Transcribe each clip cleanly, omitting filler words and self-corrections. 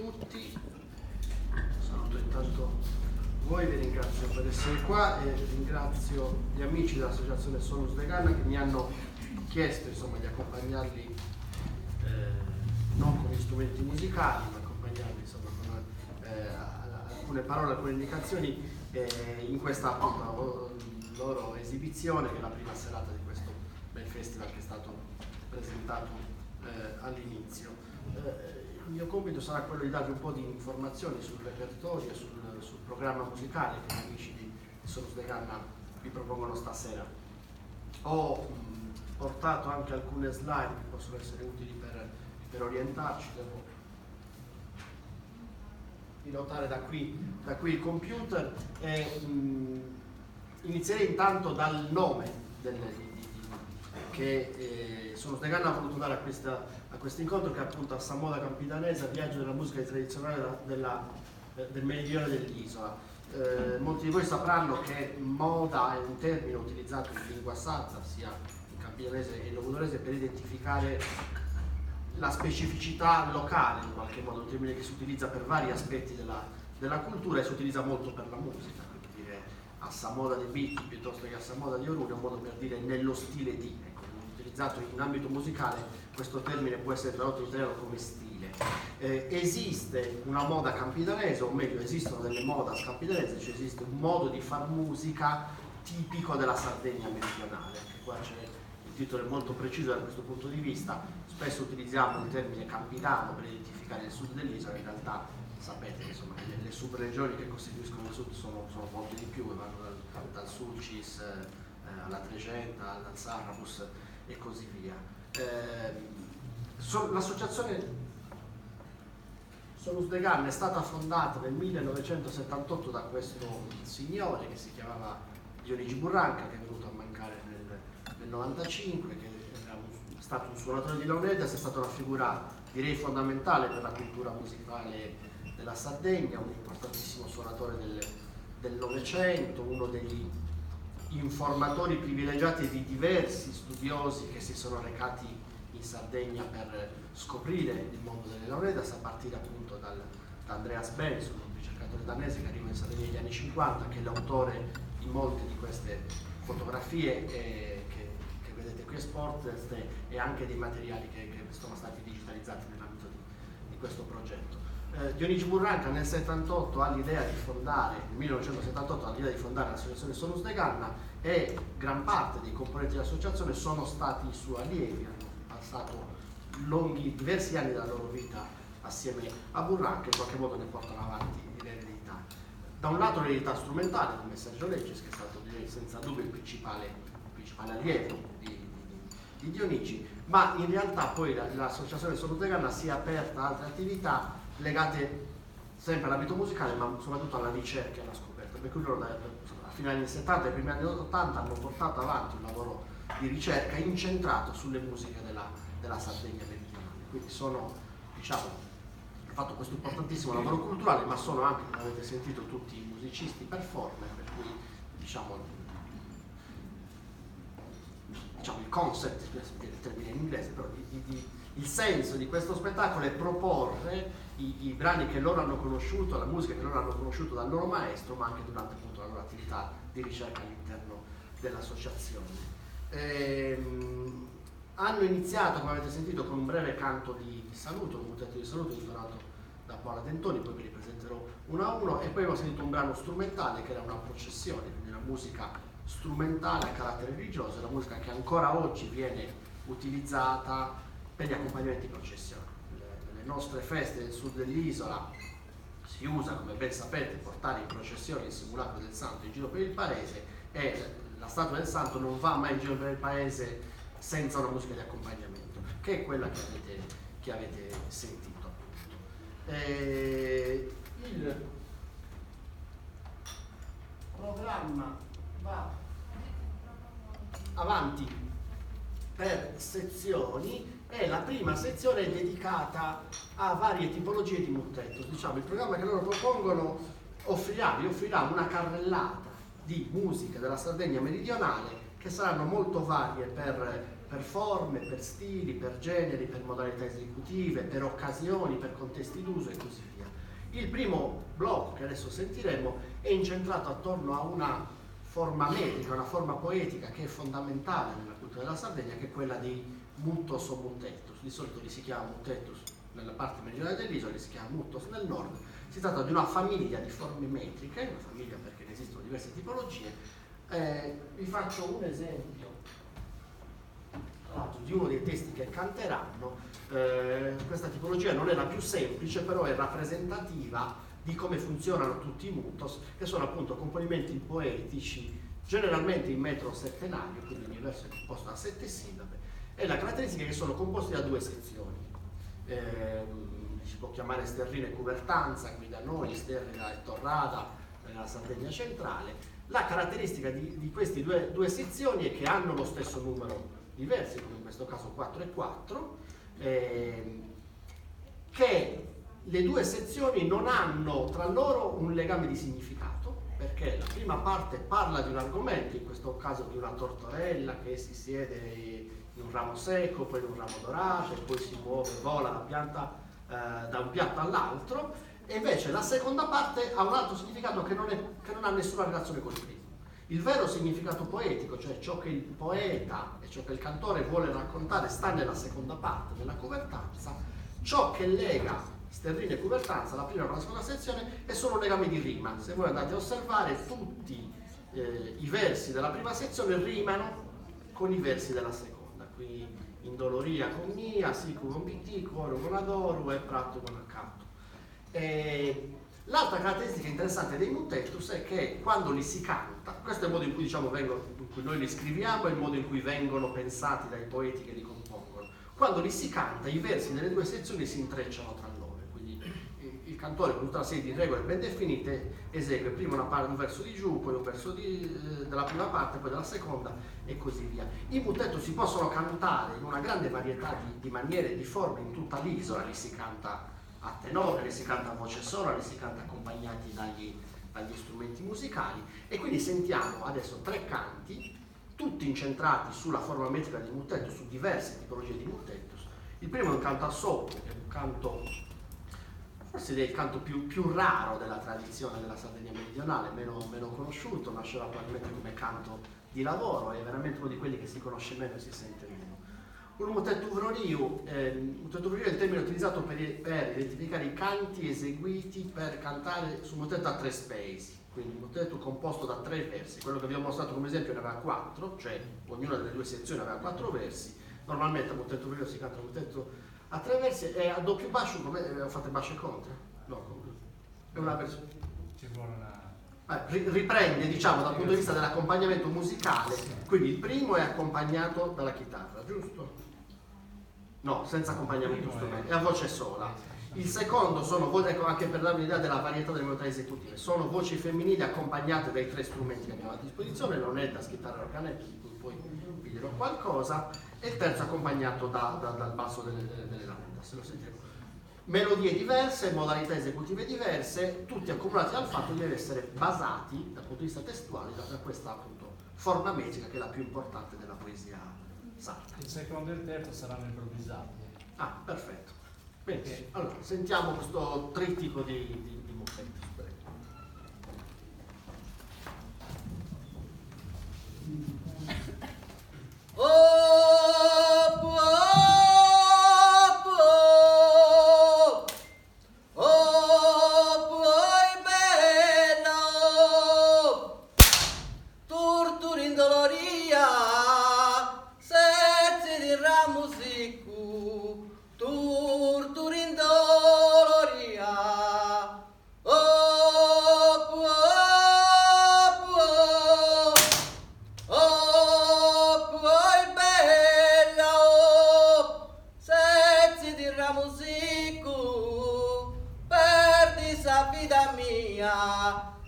tutti. Saluto intanto voi, vi ringrazio per essere qua e ringrazio gli amici dell'associazione Sonus de Ganna che mi hanno chiesto di accompagnarli non con gli strumenti musicali, ma accompagnarli con alcune parole, alcune indicazioni in questa appunto loro esibizione, che è la prima serata di questo bel festival che è stato presentato all'inizio. Il mio compito sarà quello di darvi un po' di informazioni sul repertorio e sul programma musicale che gli amici di Sonus de Ganna vi propongono stasera. Ho portato anche alcune slide che possono essere utili per orientarci. Devo pilotare da qui il computer e inizierei intanto dal nome che Sonus de Ganna ha voluto dare a questo incontro, che è appunto Assamoda Campidanese, viaggio della musica tradizionale del meridione dell'isola. Molti di voi sapranno che moda è un termine utilizzato in lingua sarda, sia in campidanese che in logudorese, per identificare la specificità locale, in qualche modo, un termine che si utilizza per vari aspetti della cultura e si utilizza molto per la musica. Quindi dire Assamoda di beat piuttosto che Assamoda di Orune è un modo per dire nello stile di, ecco, utilizzato in ambito musicale. Questo termine può essere tradotto in italiano come stile. Esiste una moda campidanese, o meglio esistono delle modas campidanesi, cioè esiste un modo di far musica tipico della Sardegna meridionale. Qua c'è il titolo, è molto preciso da questo punto di vista. Spesso utilizziamo il termine campidano per identificare il sud dell'isola, in realtà sapete che insomma, le subregioni che costituiscono il sud sono molte di più, vanno dal Sulcis alla Trecenta, al Sarrabus e così via. L'associazione Sonus de Ganna è stata fondata nel 1978 da questo signore che si chiamava Dionigi Burranca, che è venuto a mancare nel 95, che era stato un suonatore di launedas, è stata una figura direi fondamentale per la cultura musicale della Sardegna, un importantissimo suonatore del Novecento, uno degli informatori privilegiati di diversi studiosi che si sono recati in Sardegna per scoprire il mondo delle launedas, a partire appunto da Andreas Benson, un ricercatore danese che arriva in Sardegna negli anni 50, che è l'autore di molte di queste fotografie che vedete qui esposte e anche dei materiali che sono stati digitalizzati nell'ambito di questo progetto. Dionigi Burranca nel 78 ha l'idea di fondare, nel 1978 ha l'idea di fondare l'associazione Sonus de Ganna, e gran parte dei componenti dell'associazione sono stati i suoi allievi, hanno passato diversi anni della loro vita assieme a Burranca, in qualche modo ne portano avanti l'eredità. Da un lato l'eredità strumentale, come Sergio Legges, che è stato direi senza dubbio il principale allievo di Dionigi, ma in realtà poi l'associazione Sonus de Ganna si è aperta a altre attività legate sempre all'ambito musicale, ma soprattutto alla ricerca e alla scoperta, per cui loro a fine anni 70 e primi anni 80 hanno portato avanti un lavoro di ricerca incentrato sulle musiche della Sardegna meridionale. Quindi sono, diciamo, hanno fatto questo importantissimo lavoro culturale, ma sono anche, come avete sentito, tutti musicisti performer, per cui diciamo il concept, il termine in inglese, però il senso di questo spettacolo è proporre i brani che loro hanno conosciuto, la musica che loro hanno conosciuto dal loro maestro, ma anche durante appunto la loro attività di ricerca all'interno dell'associazione. Hanno iniziato, come avete sentito, con un breve canto di saluto, un motetto di saluto intonato da Paola Dentoni, poi ve li presenterò uno a uno, e poi abbiamo sentito un brano strumentale che era una processione, quindi una musica strumentale a carattere religioso, la musica che ancora oggi viene utilizzata per gli accompagnamenti processionali. Nelle nostre feste del sud dell'isola si usa, come ben sapete, portare in processione il simulacro del santo in giro per il paese, e la statua del santo non va mai in giro per il paese senza una musica di accompagnamento, che è quella che avete sentito. Il programma va avanti per sezioni, e la prima sezione è dedicata a varie tipologie di mottetto. Diciamo, il programma che loro propongono vi offrirà una carrellata di musiche della Sardegna meridionale che saranno molto varie per per forme, per stili, per generi, per modalità esecutive, per occasioni, per contesti d'uso e così via. Il primo blocco che adesso sentiremo è incentrato attorno a una forma metrica, una forma poetica che è fondamentale nella cultura della Sardegna, che è quella dei mutos o mutettus. Di solito li si chiama mutettus nella parte meridionale dell'isola, li si chiama mutos nel nord. Si tratta di una famiglia di forme metriche, una famiglia perché ne esistono diverse tipologie. Vi faccio un esempio di uno dei testi che canteranno. Questa tipologia non è la più semplice, però è rappresentativa di come funzionano tutti i mutos, che sono appunto componimenti poetici generalmente in metro settenario, quindi ogni verso è composto da 7 sillabe, e la caratteristica è che sono composti da 2 sezioni. Si può chiamare sterrina e cuvertanza qui da noi, sterrina e torrada nella Sardegna centrale. La caratteristica di queste due sezioni è che hanno lo stesso numero di versi, come in questo caso 4 e 4, che le 2 sezioni non hanno tra loro un legame di significato, perché la prima parte parla di un argomento, in questo caso di una tortorella che si siede in un ramo secco, poi in un ramo dorato, e poi si muove, vola la pianta da un piatto all'altro, e invece la seconda parte ha un altro significato che non ha nessuna relazione con il primo. Il vero significato poetico, cioè ciò che il poeta e ciò che il cantore vuole raccontare, sta nella seconda parte, nella cuvertanza. Ciò che lega sterrina e cuvertanza, la prima e la seconda sezione, e sono legami di rima. Se voi andate a osservare, tutti i versi della prima sezione rimano con i versi della seconda. Qui indoloria con mia, sicu con pt, coro con adoru e prato con accanto. L'altra caratteristica interessante dei mutettus è che quando li si canta, questo è il modo in cui, in cui noi li scriviamo, è il modo in cui vengono pensati dai poeti che li compongono. Quando li si canta, i versi delle 2 sezioni si intrecciano tra loro, quindi il cantore con tutta una serie di regole ben definite esegue prima un verso di giù, poi un verso della prima parte, poi della seconda e così via. I mutettus si possono cantare in una grande varietà di maniere e di forme in tutta l'isola, li si canta a tenore, li si canta a voce sola, li si canta accompagnati dagli strumenti musicali, e quindi sentiamo adesso 3 canti tutti incentrati sulla forma metrica di mutettus, su diverse tipologie di mutettus. Il primo è un canto a sopra, che è un canto, forse è il canto più raro della tradizione della Sardegna meridionale, meno conosciuto, nascerà probabilmente come canto di lavoro, è veramente uno di quelli che si conosce meno e si sente meno. Un mutetuvronio è il termine utilizzato per identificare i canti eseguiti per cantare su mutetto a 3 spesi, quindi un mutetto composto da 3 versi. Quello che vi ho mostrato come esempio ne aveva 4, cioè ognuna delle 2 sezioni aveva 4 versi. Normalmente a mutetuvronio si canta un mutetto a 3 versi, e a doppio bascio, come fate bascio e contra? No, è una versione. Ci vuole una... riprende, diciamo, dal punto di vista dell'accompagnamento musicale, quindi il primo è accompagnato dalla chitarra, giusto? No, senza accompagnamento strumento, è a voce sola. Il secondo sono, ecco, anche per darvi un'idea della varietà delle modalità esecutive, sono voci femminili accompagnate dai 3 strumenti che abbiamo a disposizione, non è da chitarra e organetto, di cui poi vi dirò qualcosa, e il terzo accompagnato dal basso delle launde, se lo sentiremo. Melodie diverse, modalità esecutive diverse, tutti accomunati dal fatto di essere basati dal punto di vista testuale da questa appunto forma metrica, che è la più importante della poesia sarda. Il secondo e il terzo saranno improvvisati. Ah, perfetto. Bene, allora sentiamo questo trittico di mutettus.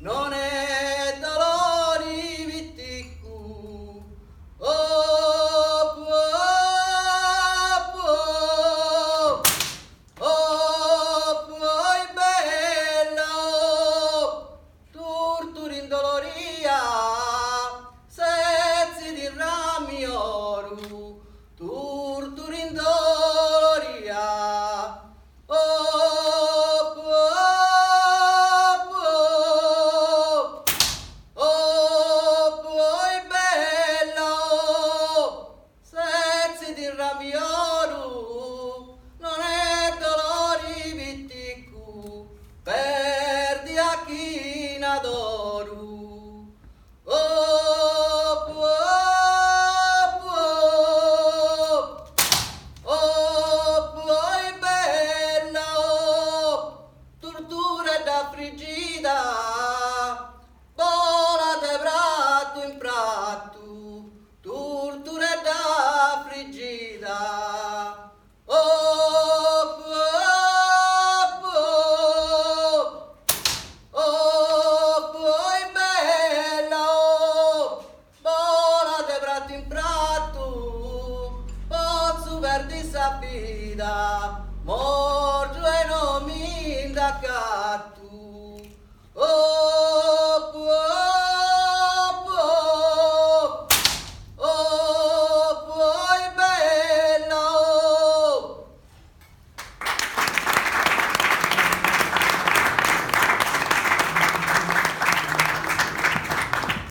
Non è dolori vitticu, puoi bella, turturin doloria, sezzi di rami oru, friggire